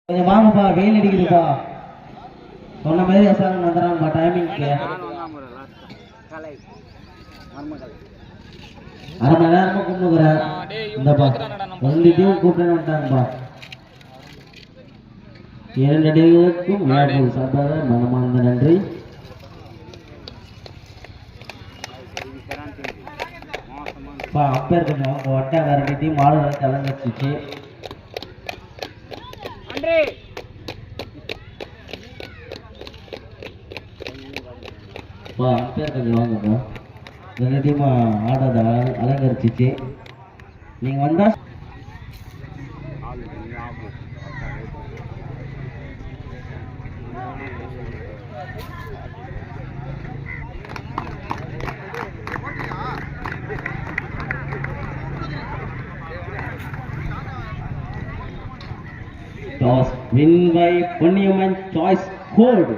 கொஞ்சம் வாங்கப்பா, வெயில் அடிக்குதுப்பா. சொன்ன மாதிரி எஸ்ஆர்என் வந்துடுறாங்கப்பா டைமிங்க்கு. அரை மணி நேரமா கூப்பிடுக்கிறேன். இந்தப்பா 2 டீம் கூப்பிட்டு வந்துட்டாங்கப்பா. 2 டீமுக்கும் விளையாட்டு சார்பாக மனமார்ந்த நன்றி. அம்பேர் கொஞ்சம் அவங்க வட்டா வேற டீம் ஆளுநரை தலைஞ்சிச்சு. அம்பேர் கொஞ்சம் வாங்கப்பா. 2 டீம் ஆடாத அலங்கரிச்சிச்சு. நீங்க வந்தா toss win by Ponniamman choice code.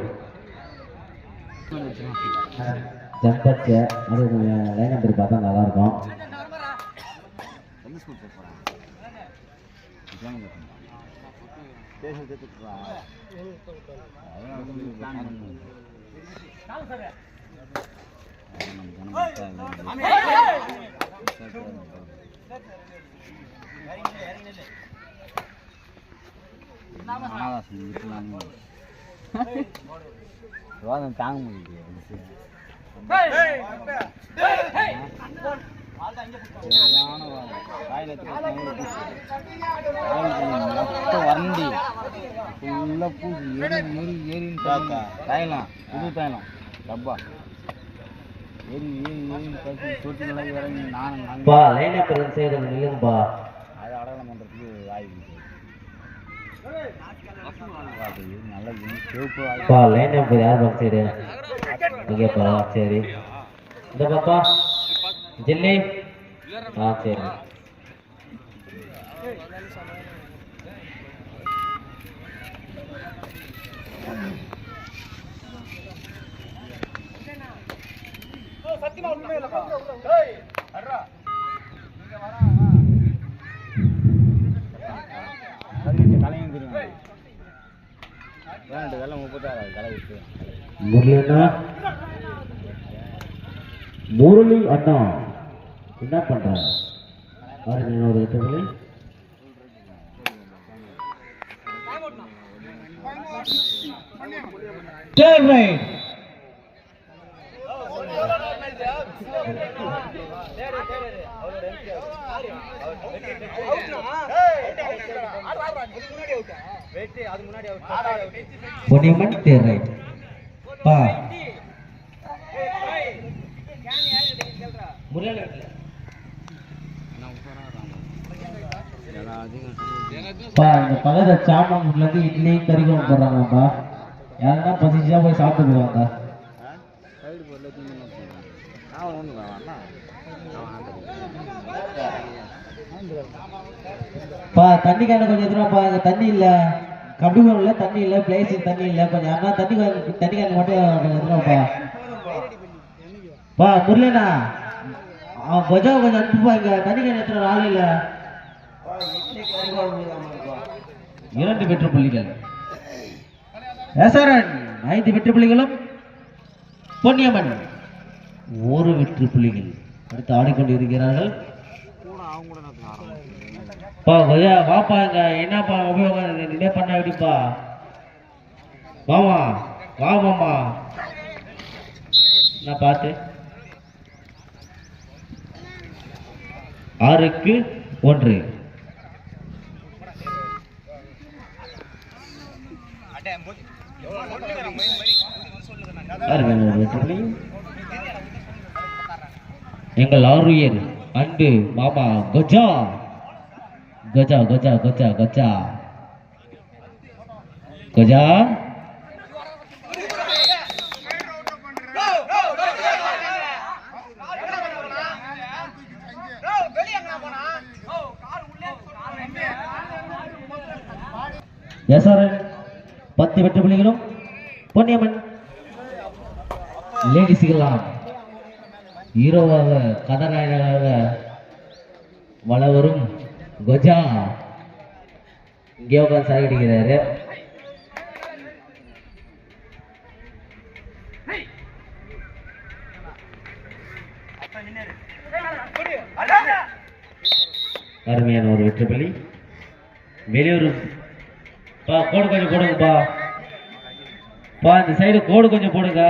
Jumper சேர் அது லைன் நம்பர் பார்த்தா நல்லா இருக்கும். தாங்க முடியுது. வண்டி தாயலாம் புது தாயலாம் டப்பா ஏறி ஏறி ஏறி தொட்டில இறங்கி நானும்பா லைனை செய்து நில்லுங்கப்பா. அது அடகலம் பண்ணுறதுக்கு ஆயிடுச்சு. நல்ல லைன் நம்பர் யார் பாக்க சரி நீங்கப்பா. சரி இந்த பாப்பா ஜில்லி. சரி சத்தியமா உண்மை இல்லப்பா. டேய் அட்ரா நீங்க வரா கலையும் தெரியும். வேண்டு வெள்ள 36 கலை விட்டு முரளி அண்ணா என்ன பண்றாங்க பாருங்க. ஒரு எட்டுகளை பொன்னியம்மன் தேர் ரைட் பா பக்கத்துல சாமான்ல இருந்து இட்லி கறிக்கும் போடுறாங்கப்பா. யாருன்னா பசிச்சா போய் சாப்பிட்டு போவாங்க. தண்ணி கேன கொஞ்சம் எதுனாப்பா. இங்க தண்ணி இல்ல, கபடில தண்ணி இல்ல, பிளேஸ் தண்ணி இல்ல. கொஞ்சம் யாருன்னா தண்ணி கேன் மட்டும் எதுனாப்பா. முரளினா கொஜா கொஞ்சம் அனுப்புப்பா. இங்க தண்ணி கேன் எத்தனை ஆள் இல்ல. 2 வெற்று புள்ளிகள் எஸ்ஆர்என் 5 வெற்று புள்ளிகளும் பொன்னியம்மன் 1 வெற்று புள்ளிகள் அடுத்து ஆடிக்கொண்டு இருக்கிறார்கள். வாப்பா இங்க என்னப்பா உபயோகம் இதே பண்ண எப்படிப்பா. வாமா வா மாமா நான் பார்த்து 6க்கு 1 எங்கள் ஆறுயர் அன்பு மாமா கஜா கஜா கஜா கஜா கஜா கஜா எஸ்ஆர்என் 10 வெற்றி புள்ளிகளும் பொன்னியம்மன் லேடிஸ்களாம் ஹீரோவாக கதாநாயகனாக வளவரும் கஜா இங்கே உட்காந்து சாகிடிக்கிறாரு. அருமையான ஒரு வெற்றி புள்ளி. வெளியூர் கோடு கொஞ்சம் போடுங்கப்பா. இந்த சைடு கோடு கொஞ்சம் போடுங்க.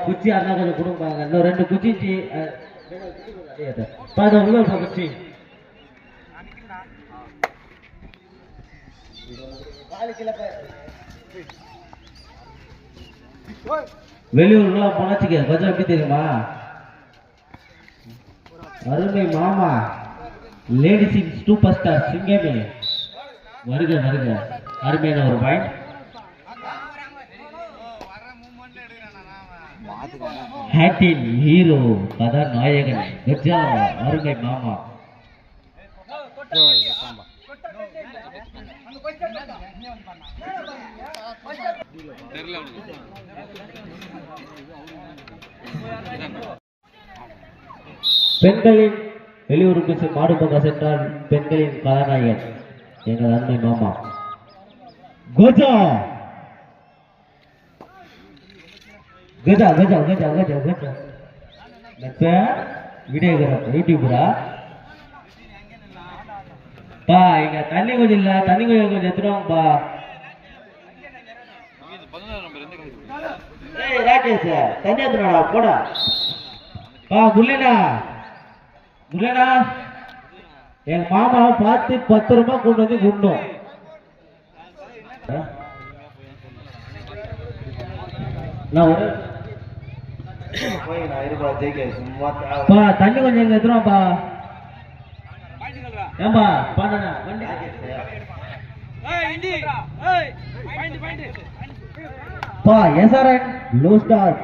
குச்சி அண்ணா கொஞ்சம் கொடுப்பாங்க. இன்னும் 2 குச்சி குச்சி வெளியூர்லாம் போனாச்சுக்க கொஞ்சம் எப்படி தெரியுமா? அருமை மாமா லேடிஸின் சூப்பர் ஸ்டார் சிங்கமே வருக வருக. அருமையான ஒரு பாயிண்ட். ஹேட்டின் ஹீரோ கதாநாயகன் கஜா அருமை மாமா. பெண்களின் வெளியூருக்கு மாடு பங்க சென்றால் பெண்களின் கதாநாயகன் எங்கள் அருமை மாமா கஜா கஜா கஜா கஜா கஜா கஜா வீடியோகிராஃபர் யூடியூபரா இங்க தண்ணி கொஞ்சம் இல்ல, தண்ணி கொஞ்சம் எடுத்துருவாங்கப்பா. ராகேஷ் தண்ணி எடுத்துடா போடா. முல்லைனா முல்லைனா எங்க மாமாவை பார்த்து 10 ரூபாய் கொண்டு வந்து குண்டோம். தண்ணி கொஞ்சம் எங்க எடுத்துருவாப்பா. ஏம்பா எஸ்ஆர்என் ப்ளூ ஸ்டார்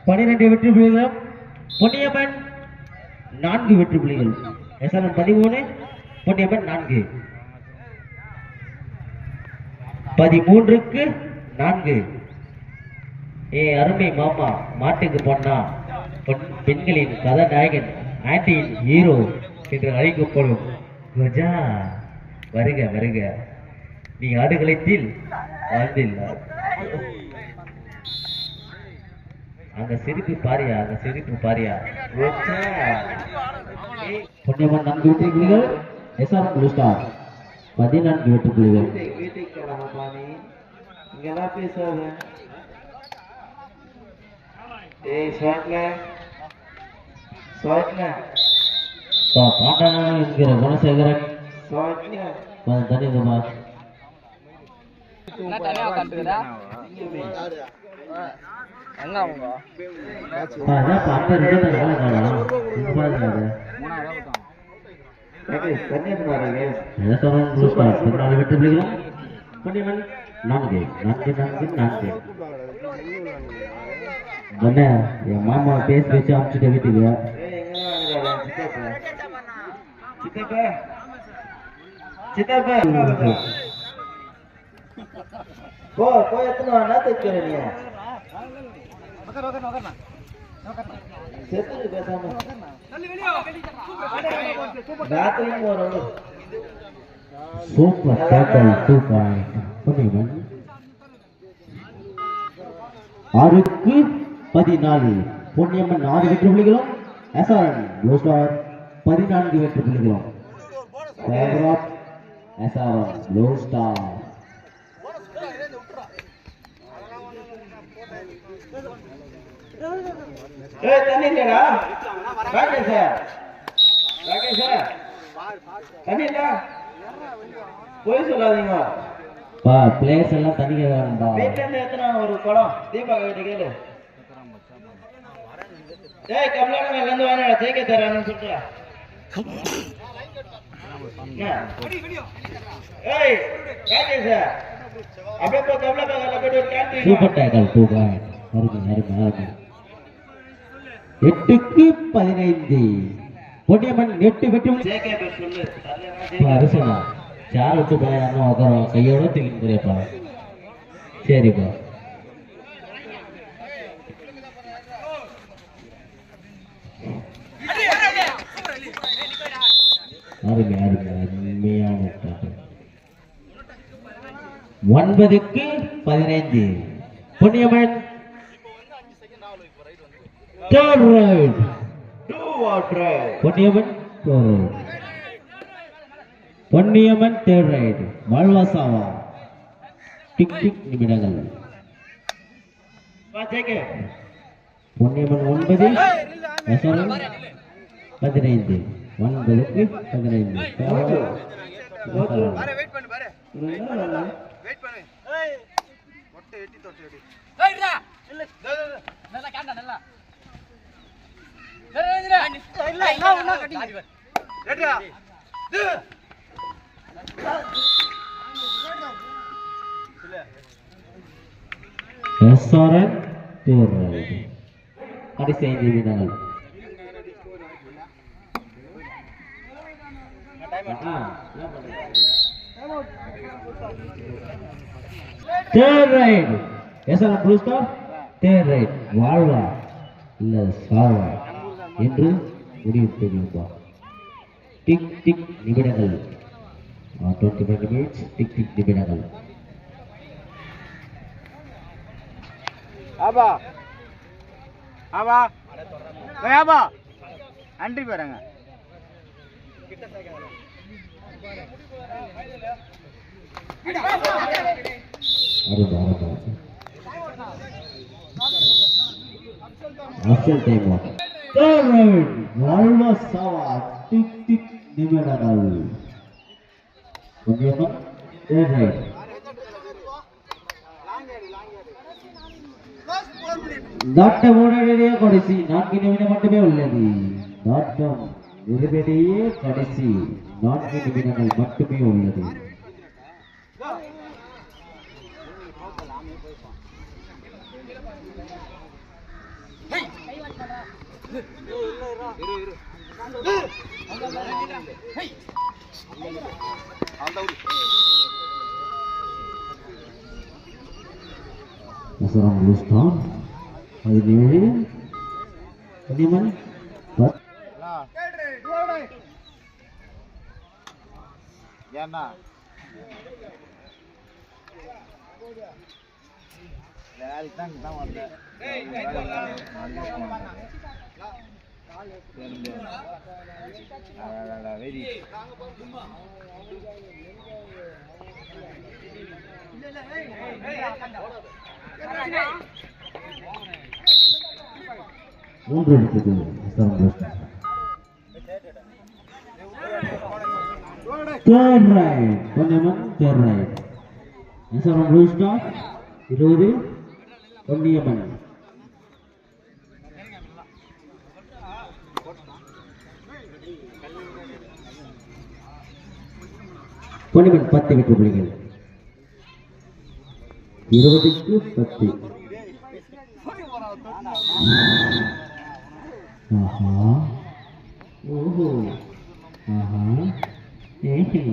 12 வெற்றி புள்ளிகள், பொன்னியம்மன் 4 வெற்றி புள்ளிகள். எஸ்ஆர்என் 13, பொன்னியம்மன் 4. 13க்கு 4. அருமை மாமா மாட்டுக்கு பொண்ணா பெண்களின் கதாநாயகன் ஆன்டியின் ஹீரோ என்று அழைக்கப்படும் கஜா வருக வருக. நீ ஆடுகளத்தில் வாழ்ந்தில்ல. அங்க சிரிப்பு பாரியா, அங்க சிரிப்பு பாரியா. பொன்னியம்மன் 4 வெற்றி புள்ளிகள், எஸ்ஆர்என் ப்ளூ ஸ்டார் 14 வெற்றி புள்ளிகள். இங்கெல்லாம் பேசாத. என்கிற குணசேகரன் தனிதமா வெற்றி புள்ளிகளும் பொன்னியம்மன் 4 என் மாமா பேசி பேசி அமிச்சுட்ட வீட்டுக்கு. Super tackle 2 point. 6க்கு 14. பொன்னியம்மன் 4 வெற்றி புள்ளிகளும், எஸ்ஆர்என் ப்ளூ ஸ்டார் 14 வெற்றி புள்ளிகளும். எஸ்ஆர்என் ப்ளூ ஸ்டார் தண்ணி இல்லடா ராகேஷ், தண்ணி இல்ல போய் சொல்லாதீங்க. பிளேஸ் எல்லாம் தண்ணி கேட்கறாங்கப்பா. வீட்டுல இருந்து எத்தனை ஒரு குடம் தீபா கிட்ட கேளு. கமலாங்க வந்து வாங்க ஜெயிக்க தரான்னு சொல்றா. Super tackle 2 point. அருமை 8க்கு 15. பொன்னியம்மன் 8 வெற்றி அரசனா சார் விட்டு போயாருன்னு உட்காரோம் கையோட தூக்கி புரியப்பா. சரிப்பா அருமை அருமை அருமையான 9க்கு 15 Ponniamman third right Ponniamman third right வாழ்வாசாவா டிக் டிக் நிமிடங்கள் பொன்னியம்மன் 9 எஸ்ஆர்எம் 15 9க்கு 15 எஸ்ஆர்எம் கடைசி 5 நிமிடங்கள் third right SRM blue star third right வாழ்வா இல்ல சாவா என்று முடிவு தெரியுமா டிக் டிக் நிமிடங்கள் 25 minutes டிக் டிக் நிமிடங்கள் ஆபா ஆபா ஆபா அன்றி பாருங்க ஆஃப்டர் டைம் வாழ்வா சாவா டிக் டிக் நிமிடங்கள் ஓகேமா ரைட் ದಾಟಮೋಡನೆಯ ಕಡಿಸಿ 4 ನಿಮಿಷ மட்டுமே உள்ளது ದಾಟம் நிறுவனையே கடைசி 4 நிமிடங்கள் மட்டுமே உள்ளது Seorang blue star 17 Peniman ஏன்னா வேலைக்கு தான் வந்தேன் வெரி மூன்று எடுத்தது third right Peniman third right Seorang blue star 20 Peniman Peniman 10 விட்டு புள்ளிகள் 20க்கு 10 ஆஹா ஓஹோ ஆஹா ஏஹே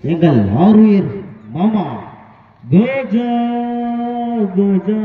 எங்கள் ஆறுயிர் மாமா கோஜா கோஜா